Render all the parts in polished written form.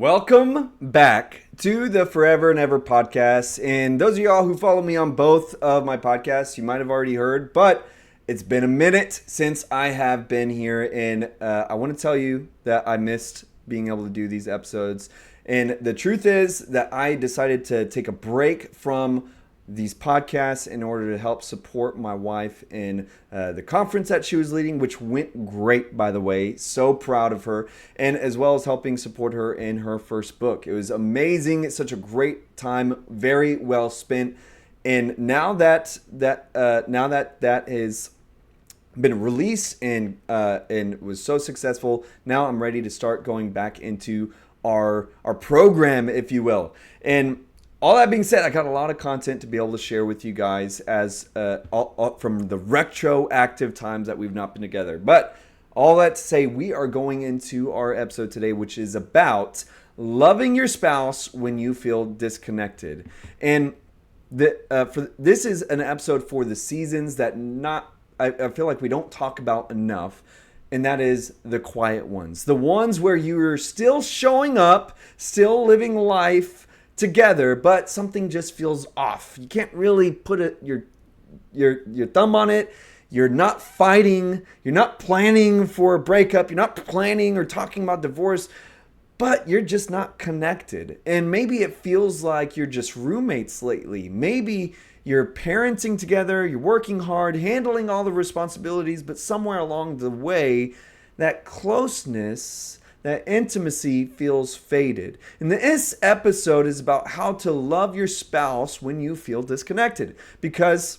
Welcome back to the Forever and Ever podcast. And those of y'all who follow me on both of my podcasts, you might have already heard, but it's been a minute since I have been here. And I want to tell you that I missed being able to do these episodes. And the truth is that I decided to take a break from these podcasts in order to help support my wife in the conference that she was leading, which went great, by the way. So proud of her, and as well as helping support her in her first book. It was amazing. It's such a great time, very well spent. And now that has been released and was so successful, now I'm ready to start going back into our program, if you will. And all that being said, I got a lot of content to be able to share with you guys as from the retroactive times that we've not been together. But all that to say, we are going into our episode today, which is about loving your spouse when you feel disconnected. And this is an episode for the seasons that I feel like we don't talk about enough. And that is the quiet ones. The ones where you're still showing up, still living life together, but something just feels off. You can't really put your thumb on it. You're not fighting. You're not planning for a breakup. You're not planning or talking about divorce, but you're just not connected. And maybe it feels like you're just roommates lately. Maybe you're parenting together. You're working hard, handling all the responsibilities, but somewhere along the way, that closeness, that intimacy feels faded. And this episode is about how to love your spouse when you feel disconnected. Because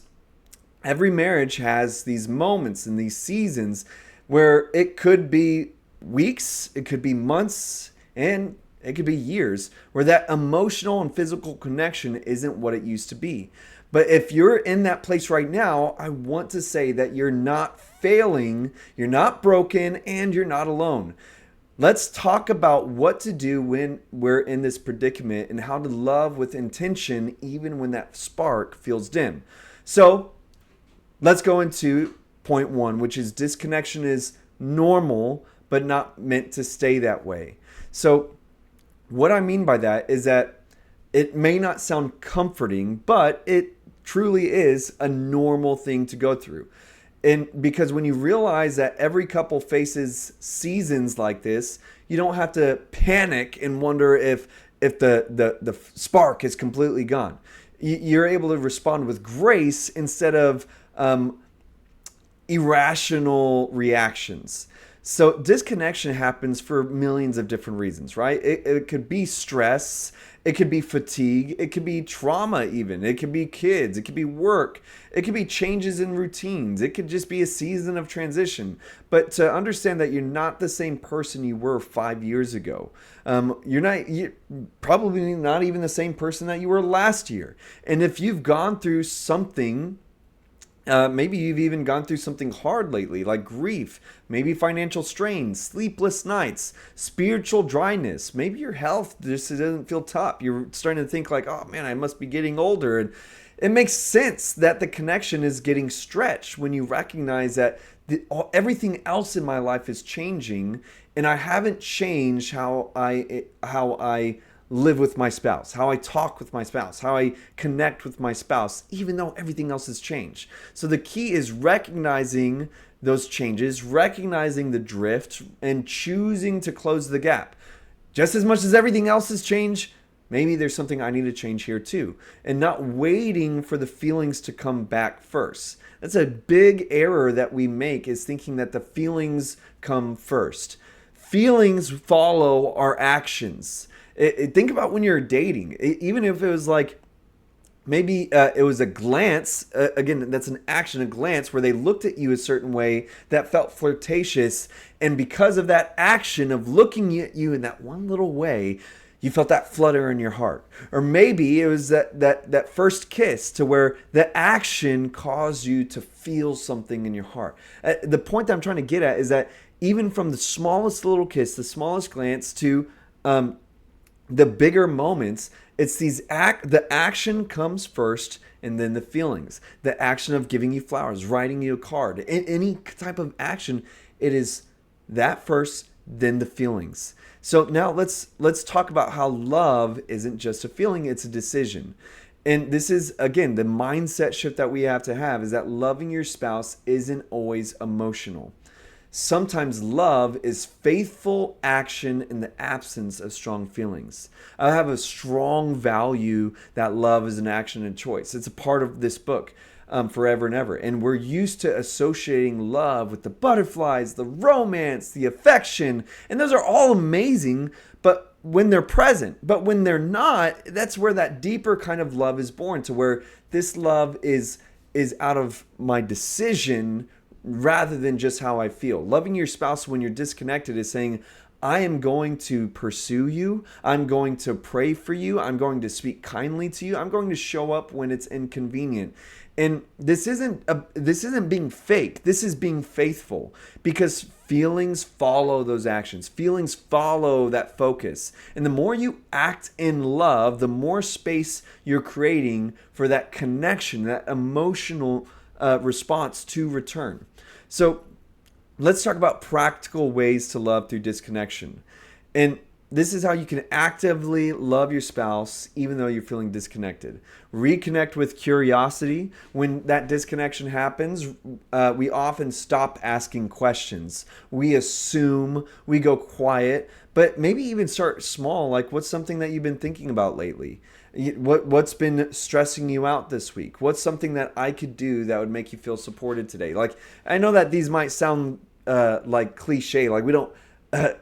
every marriage has these moments and these seasons where it could be weeks, it could be months, and it could be years where that emotional and physical connection isn't what it used to be. But if you're in that place right now, I want to say that you're not failing, you're not broken, and you're not alone. Let's talk about what to do when we're in this predicament and how to love with intention even when that spark feels dim. So let's go into point one, which is disconnection is normal but not meant to stay that way. So what I mean by that is that it may not sound comforting, but it truly is a normal thing to go through. And because when you realize that every couple faces seasons like this, you don't have to panic and wonder if the spark is completely gone. You're able to respond with grace instead of irrational reactions. So disconnection happens for millions of different reasons, right? It could be stress, it could be fatigue, it could be trauma even, it could be kids, it could be work, it could be changes in routines, it could just be a season of transition. But to understand that you're not the same person you were 5 years ago. You're probably not even the same person that you were last year. And if you've gone through something, maybe you've even gone through something hard lately, like grief, maybe financial strain, sleepless nights, spiritual dryness. Maybe your health just doesn't feel top. You're starting to think like, oh man, I must be getting older. And it makes sense that the connection is getting stretched when you recognize that everything else in my life is changing, and I haven't changed how I live with my spouse, how I talk with my spouse, how I connect with my spouse, even though everything else has changed. So the key is recognizing those changes, recognizing the drift, and choosing to close the gap. Just as much as everything else has changed, maybe there's something I need to change here too, and not waiting for the feelings to come back first. That's a big error that we make, is thinking that the feelings come first. Feelings follow our actions. Think about when you're dating, even if it was like, maybe it was a glance, again, that's an action, a glance where they looked at you a certain way that felt flirtatious. And because of that action of looking at you in that one little way, you felt that flutter in your heart. Or maybe it was that first kiss to where the action caused you to feel something in your heart. The point that I'm trying to get at is that even from the smallest little kiss, the smallest glance to the bigger moments, it's the action comes first and then the feelings. The action of giving you flowers, writing you a card, any type of action, it is that first than the feelings. So now let's talk about how love isn't just a feeling, it's a decision. And this is again the mindset shift that we have to have is that loving your spouse isn't always emotional. Sometimes love is faithful action in the absence of strong feelings. I have a strong value that love is an action and choice. It's a part of this book, forever and ever. And we're used to associating love with the butterflies, the romance, the affection, and those are all amazing, but when they're present. But when they're not, that's where that deeper kind of love is born, to where this love is out of my decision rather than just how I feel. Loving your spouse when you're disconnected is saying, I am going to pursue you. I'm going to pray for you. I'm going to speak kindly to you. I'm going to show up when it's inconvenient. And this isn't being fake. This is being faithful, because feelings follow those actions. Feelings follow that focus. And the more you act in love, the more space you're creating for that connection, that emotional response to return. So let's talk about practical ways to love through disconnection. And this is how you can actively love your spouse even though you're feeling disconnected. Reconnect with curiosity. When that disconnection happens, we often stop asking questions. We assume, we go quiet, but maybe even start small. Like, what's something that you've been thinking about lately? What's been stressing you out this week? What's something that I could do that would make you feel supported today? Like, I know that these might sound like cliche, like we don't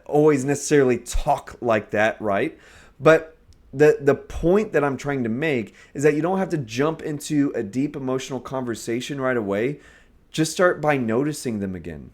always necessarily talk like that, right? But the point that I'm trying to make is that you don't have to jump into a deep emotional conversation right away. Just start by noticing them again.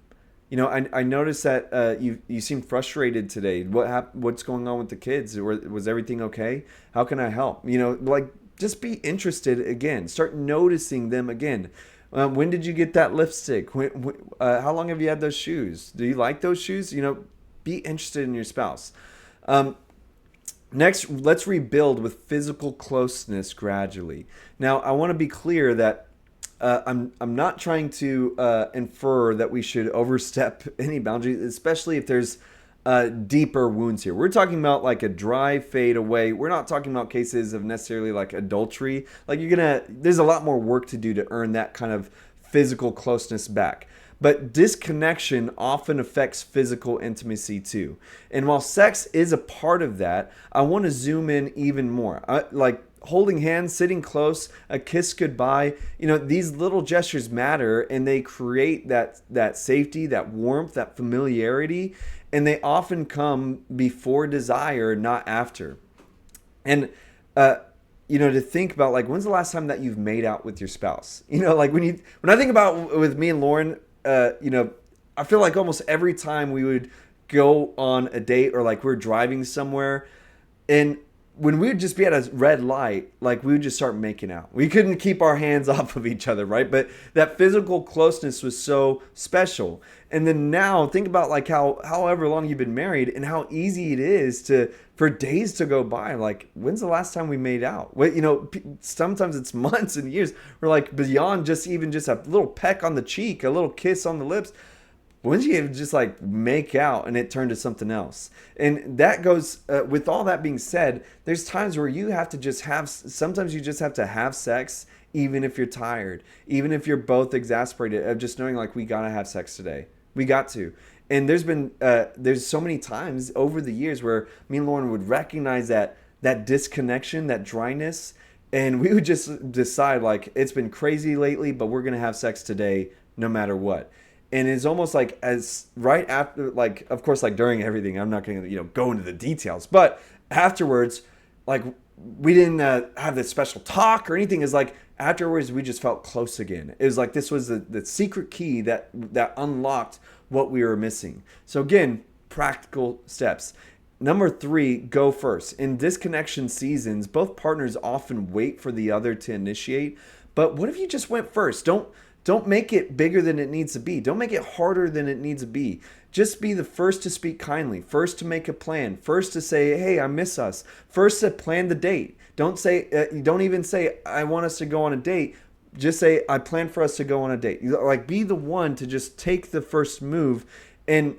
You know, I noticed that you seem frustrated today. What's going on with the kids? Was everything okay? How can I help? You know, like, just be interested again. Start noticing them again. When did you get that lipstick? How long have you had those shoes? Do you like those shoes? You know, be interested in your spouse. Next, let's rebuild with physical closeness gradually. Now, I want to be clear that I'm not trying to infer that we should overstep any boundaries, especially if there's deeper wounds here. We're talking about like a dry fade away. We're not talking about cases of necessarily like adultery. Like, there's a lot more work to do to earn that kind of physical closeness back. But disconnection often affects physical intimacy too. And while sex is a part of that, I want to zoom in even more. Like holding hands, sitting close, a kiss goodbye. You know, these little gestures matter, and they create that safety, that warmth, that familiarity, and they often come before desire, not after. And you know, to think about, like, when's the last time that you've made out with your spouse? You know, like when I think about with me and Lauren, you know, I feel like almost every time we would go on a date or like we're driving somewhere, and when we would just be at a red light, like we would just start making out. We couldn't keep our hands off of each other, right? But that physical closeness was so special. And then now think about like however long you've been married and how easy it is for days to go by. Like, when's the last time we made out? Well, you know, sometimes it's months and years. We're like beyond just even just a little peck on the cheek, a little kiss on the lips. When's you just like make out and it turned to something else? And that goes with all that being said, there's times where you have to just sometimes you just have to have sex, even if you're tired, even if you're both exasperated, of just knowing like, we got to have sex today. We got to. And there's so many times over the years where me and Lauren would recognize that disconnection, that dryness, and we would just decide like, it's been crazy lately, but we're going to have sex today no matter what. And it's almost like as right after, like, of course, like during everything, I'm not going to, you know, go into the details, but afterwards, like, we didn't have this special talk or anything. It's like afterwards, we just felt close again. It was like this was the secret key that unlocked what we were missing. So again, practical steps. Number 3, go first. In disconnection seasons, both partners often wait for the other to initiate. But what if you just went first? Don't make it bigger than it needs to be. Don't make it harder than it needs to be. Just be the first to speak kindly, first to make a plan, first to say, hey, I miss us, first to plan the date. Don't even say, I want us to go on a date. Just say, I plan for us to go on a date. Like, be the one to just take the first move. And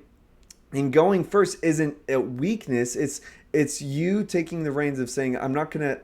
And going first isn't a weakness. It's you taking the reins of saying, I'm not gonna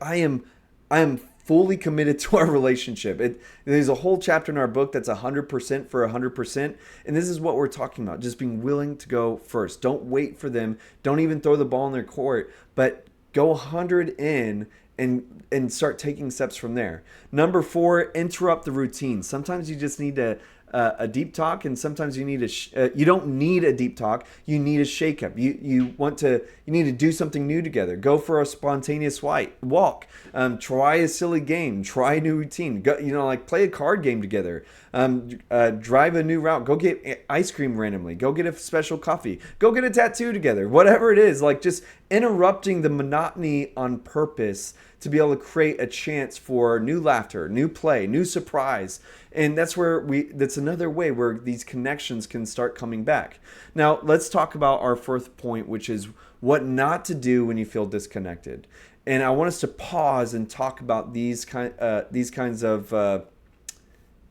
I am fully committed to our relationship. There's a whole chapter in our book that's 100% for 100%, and this is what we're talking about: just being willing to go first. Don't wait for them. Don't even throw the ball in their court, but go 100 in and start taking steps from there. Number 4, interrupt the routine. Sometimes you just need a deep talk, and sometimes you need you don't need a deep talk. You need a shake up. You need to do something new together. Go for a spontaneous walk. Try a silly game. Try a new routine. Go, like play a card game together. Drive a new route. Go get ice cream randomly. Go get a special coffee. Go get a tattoo together. Whatever it is, like just interrupting the monotony on purpose to be able to create a chance for new laughter, new play, new surprise. And that's another way where these connections can start coming back. Now, let's talk about our fourth point, which is what not to do when you feel disconnected. And I want us to pause and talk about these kinds of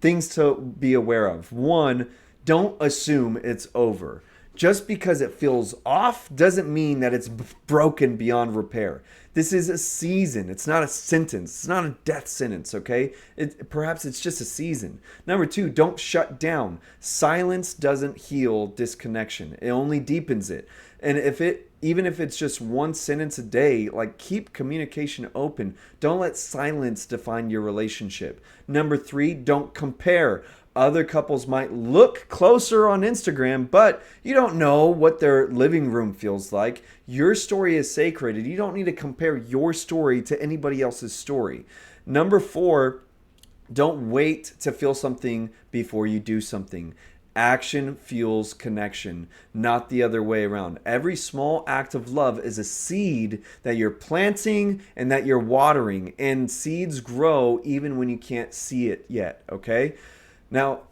things to be aware of. 1, don't assume it's over. Just because it feels off doesn't mean that it's broken beyond repair. This is a season. It's not a sentence. It's not a death sentence, okay? Perhaps it's just a season. Number 2, don't shut down. Silence doesn't heal disconnection. It only deepens it. And even if it's just one sentence a day, like keep communication open. Don't let silence define your relationship. Number 3, don't compare. Other couples might look closer on Instagram, but you don't know what their living room feels like. Your story is sacred, and you don't need to compare your story to anybody else's story. Number 4, don't wait to feel something before you do something. Action fuels connection, not the other way around. Every small act of love is a seed that you're planting and that you're watering, and seeds grow even when you can't see it yet, okay? Now,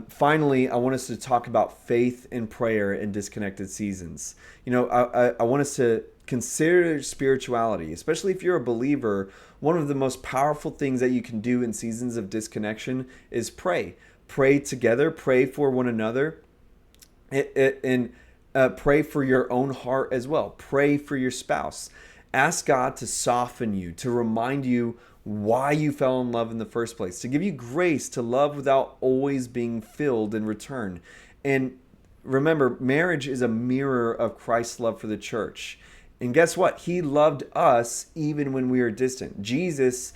finally, I want us to talk about faith and prayer in disconnected seasons. I want us to consider spirituality, especially if you're a believer. One of the most powerful things that you can do in seasons of disconnection is pray. Pray together, pray for one another, and pray for your own heart as well. Pray for your spouse. Ask God to soften you, to remind you why you fell in love in the first place, to give you grace to love without always being filled in return. And remember, marriage is a mirror of Christ's love for the church. And guess what? He loved us even when we were distant. Jesus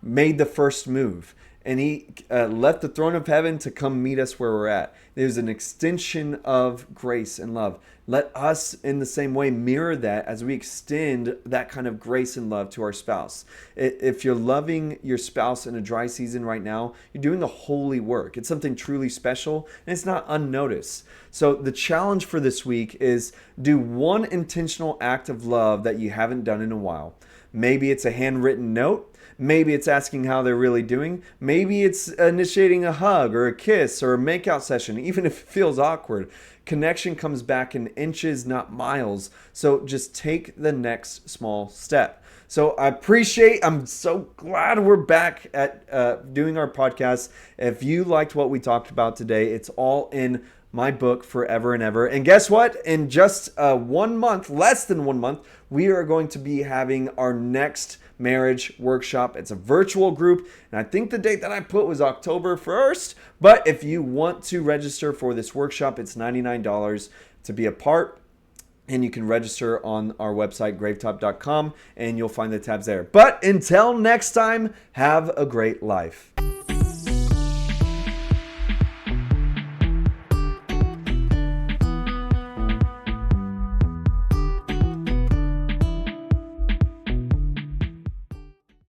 made the first move, and he left the throne of heaven to come meet us where we're at. There's an extension of grace and love. Let us, in the same way, mirror that as we extend that kind of grace and love to our spouse. If you're loving your spouse in a dry season right now, you're doing a holy work. It's something truly special, and it's not unnoticed. So the challenge for this week is do one intentional act of love that you haven't done in a while. Maybe it's a handwritten note. Maybe it's asking how they're really doing. Maybe it's initiating a hug or a kiss or a makeout session, even if it feels awkward. Connection comes back in inches, not miles. So just take the next small step. So I'm so glad we're back at doing our podcast. If you liked what we talked about today, it's all in my book, Forever and Ever. And guess what? In just 1 month, less than 1 month, we are going to be having our next marriage workshop. It's a virtual group, and I think the date that I put was October 1st. But if you want to register for this workshop, it's $99 to be a part. And you can register on our website, gravetop.com, and you'll find the tabs there. But until next time, have a great life.